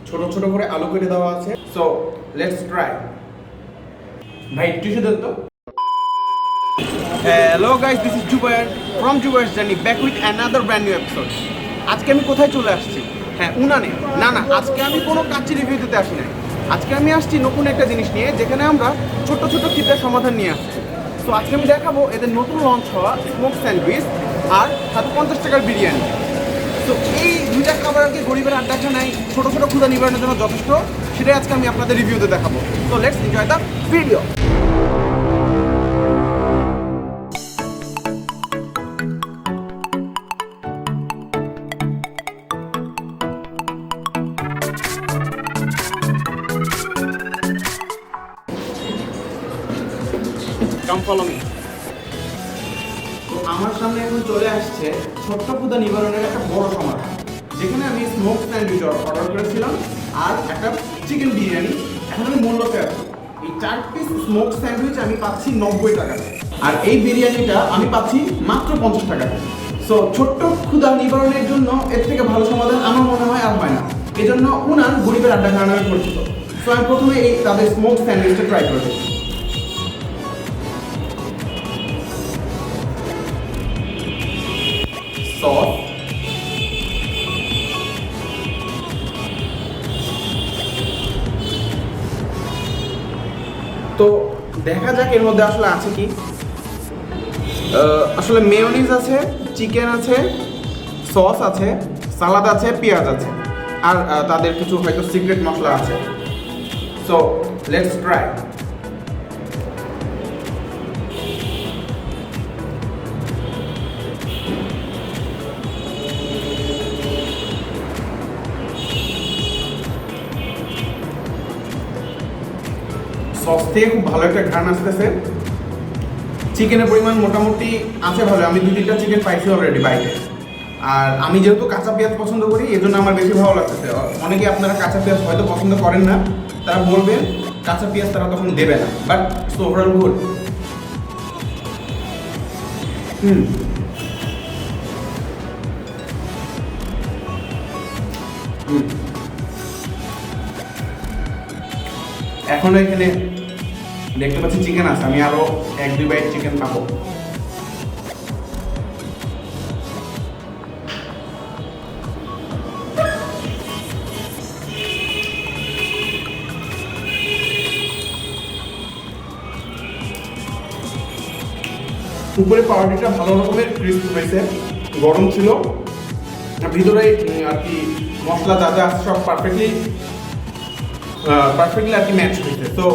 ছোট ছোট করে আলু কেটে দেওয়া আছে। So let's try. ভাই টিস্যু দেন তো। Hello guys, this is Zubair from Zubair's journey, back with another brand new episode. আজকে আমি কোথায় চলে আসছি? হ্যাঁ, উনানে। না, আজকে আমি কোনো কাচ্চি রিভিউ দিতে আসি নাই। আজকে আমি আসছি নতুন একটা জিনিস নিয়ে, যেখানে আমরা ছোট ছোট ক্ষেত্রের সমাধান নিয়ে আসছি। তো আজকে আমি দেখাবো এদের নতুন লঞ্চ হওয়া স্মোক স্যান্ডউইচ আর 50 টাকার বিরিয়ানি। তো এই দুইটা খাবার আর কি গরিবের আড্ডাখানায় ছোট ছোট ক্ষুধা নিবারণের জন্য যথেষ্ট। সেটাই আজকে আমি আপনাদের রিভিউতে দেখাবো। তো let's enjoy the video. Come follow me. তো আমার সামনে এখন চলে আসছে ছোট্ট ক্ষুধা নিবারণের একটা বড় সমাধান, যেখানে আমি স্মোক স্যান্ডউইচ অর্ডার করেছিলাম আর একটা চিকেন বিরিয়ানি। এখন আমি মূল্যতে আছি। এই 4 পিস স্মোক স্যান্ডউইচ আমি পাচ্ছি 90 টাকাতে, আর এই বিরিয়ানিটা আমি পাচ্ছি মাত্র 50 টাকাতে। সো ছোট্ট ক্ষুধা নিবারণের জন্য এর থেকে ভালো সমাধান আমার মনে হয় আর হয় না। এজন্য উনান গরিবের আড্ডাখানা নামে পরিচিত। সো আমি প্রথমে এই তাদের স্মোক স্যান্ডউইচটা ট্রাই করবো। সস, তো দেখা যাক এর মধ্যে আসলে আছে কি। আসলে মেয়োনিজ আছে, চিকেন আছে, সস আছে, সালাদ আছে, পেঁয়াজ আছে, আর তাদের কিছু হয়তো সিক্রেট মশলা আছে। So let's try. সস থেকে খুব ভালো একটা ঘ্রাণ আসতেছে। চিকেনের পরিমাণ মোটামুটি আছে ভালো। আমি 2-3টা চিকেন পাইছি অলরেডি বাইরে। আর আমি যেহেতু কাঁচা পেঁয়াজ পছন্দ করি, এই জন্য আমার বেশি ভালো লাগতেছে। অনেকে আপনারা কাঁচা পেঁয়াজ হয়তো পছন্দ করেন না, তারা বলবেন কাঁচা পেঁয়াজ তারা তখন দেবে না, বাট ওভারঅল গুড। এখনো এখানে দেখতে পাচ্ছি চিকেন আছে, আমি আরো 1-2 বাইট চিকেন পাবো। উপরে পাউরুটিটা ভালো রকমের ক্রিস্প হয়েছে, গরম ছিল, ভিতরে আর কি মশলা যা যা সব পারফেক্টলি আর কি ম্যাচ হয়েছে। তো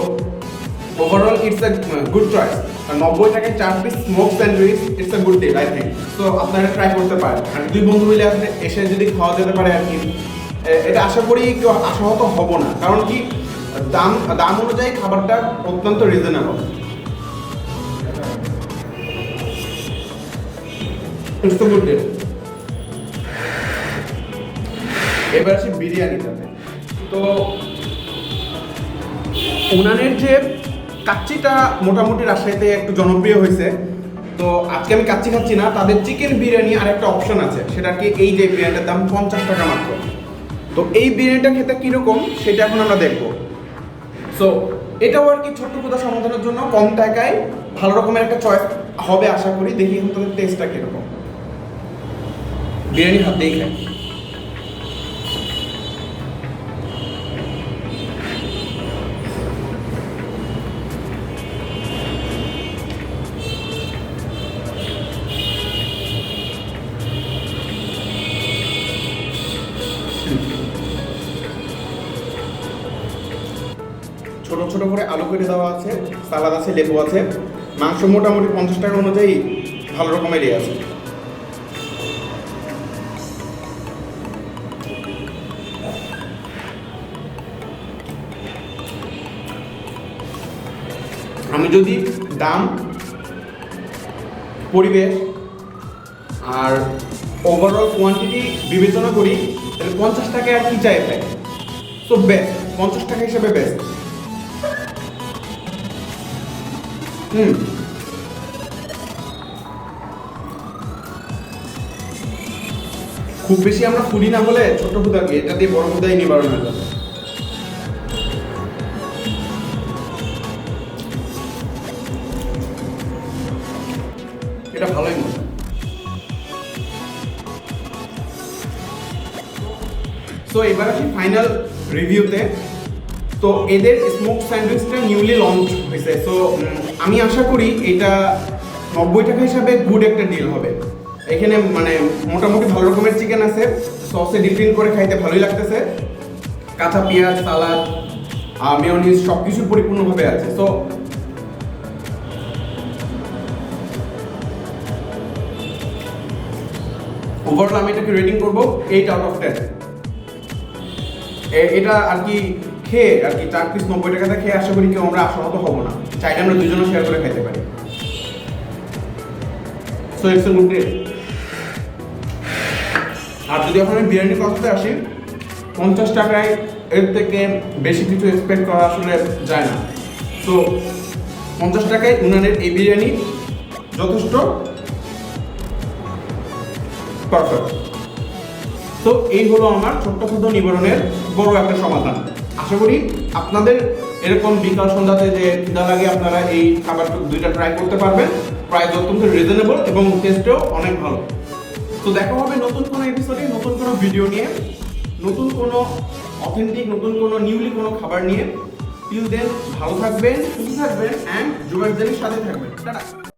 overall it's a good choice. 90 টাকায় 4 piece smoke sandwich, it's a good deal I think. So আপনারা ট্রাই করতে পারেন, আর 2 বন্ধু মিলে আসলে এসে যদি খাওয়া যেতে পারে আর কি, এটা আশা করি কেউ আশাহত হব না, কারণ কি দাম অনুযায়ী খাবারটা অত্যন্ত reasonable. It's a good deal. এবার আসি বিরিয়ানিটাতে। তো উনানের যে কাচ্চিটা মোটামুটি রাজশাহীতে একটু জনপ্রিয় হয়েছে। তো আজকে আমি কাচ্চি খাচ্ছি না, তাদের চিকেন বিরিয়ানি আর একটা অপশন আছে, সেটা কি এই যে বিরিয়ানিটার দাম 50 টাকা মাত্র। তো এই বিরিয়ানিটা খেতে কীরকম সেটা এখন আমরা দেখবো। সো এটাও আর কি ছোট্ট ক্ষুধা সমাধানের জন্য কম টাকায় ভালো রকমের একটা চয়েস হবে আশা করি। দেখি এখন তাদের টেস্টটা কীরকম। বিরিয়ানি হাতেই খাই। ছোট ছোট করে আলু কেটে দেওয়া আছে, সালাদ আছে, লেবু আছে, মাংস মোটামুটি 50 টাকা অনুযায়ী ভালো রকমেরই আছে। আমি যদি দাম, পরিবেশ আর ওভারঅল কোয়ান্টিটি বিবেচনা করি, তাহলে 50 টাকায় আর কি চাই ভাই। তো বেস্ট, 50 টাকা হিসেবে বেস্ট। খুব বেশি আমরা ফুডি না বলে ছোট ক্ষুদা কি এটা দিয়ে বড় ক্ষুদাই নিবারণ হয়ে যাবে। এটা ভালোই মজা। সো এবার আসি ফাইনাল রিভিউতে। তো এদের স্মোক স্যান্ডউইচটা নিউলি লঞ্চ হয়েছে। সো আমি আশা করি এটা 90 টাকা হিসাবে গুড একটা ডিল হবে। এখানে মানে মোটামুটি ভালো রকমের চিকেন আছে, সসে ডিপিং করে খাইতে ভালোই লাগতেছে, কাঁচা পেঁয়াজ, সালাদ, মেয়োনিজ সব কিছু পরিপূর্ণভাবে আছে। সো ওভারঅল আমি এটাকে রেটিং করবো 8 আউট অফ 10। এটা আর কি খেয়ে আর কি 4 পিস 90 টাকাতে খেয়ে আশা করি কেউ আমরা আশাহত হব না, চাইলে আমরা দুজনে শেয়ার করে খাইতে পারি। So it's a good day. আর যদি এখন আমি বিরিয়ানির কথাতে আসি, 50 টাকায় এর থেকে বেশি কিছু এক্সপেক্ট করা আসলে যায় না। তো 50 টাকায় উনানের এই বিরিয়ানি যথেষ্ট পারফেক্ট। তো এই হলো আমার ছোট্ট ক্ষুদ্র নিবারণের বড় একটা সমাধান। আশা করি আপনাদের এরকম বিকাল সন্ধ্যাতে যে খিদা লাগে আপনারা এই খাবার দুইটা ট্রাই করতে পারবেন। প্রাইস অত্যন্ত রিজনেবল এবং টেস্টেও অনেক ভালো। তো দেখা হবে নতুন কোনো এপিসোডে, নতুন কোনো ভিডিও নিয়ে, নতুন কোনো অথেন্টিক, নতুন কোনো নিউলি কোনো খাবার নিয়ে। টিল দেন ভালো থাকবেন, সুস্থ থাকবেন অ্যান্ড জুবাইরদের সাথে থাকবেন। টাটা।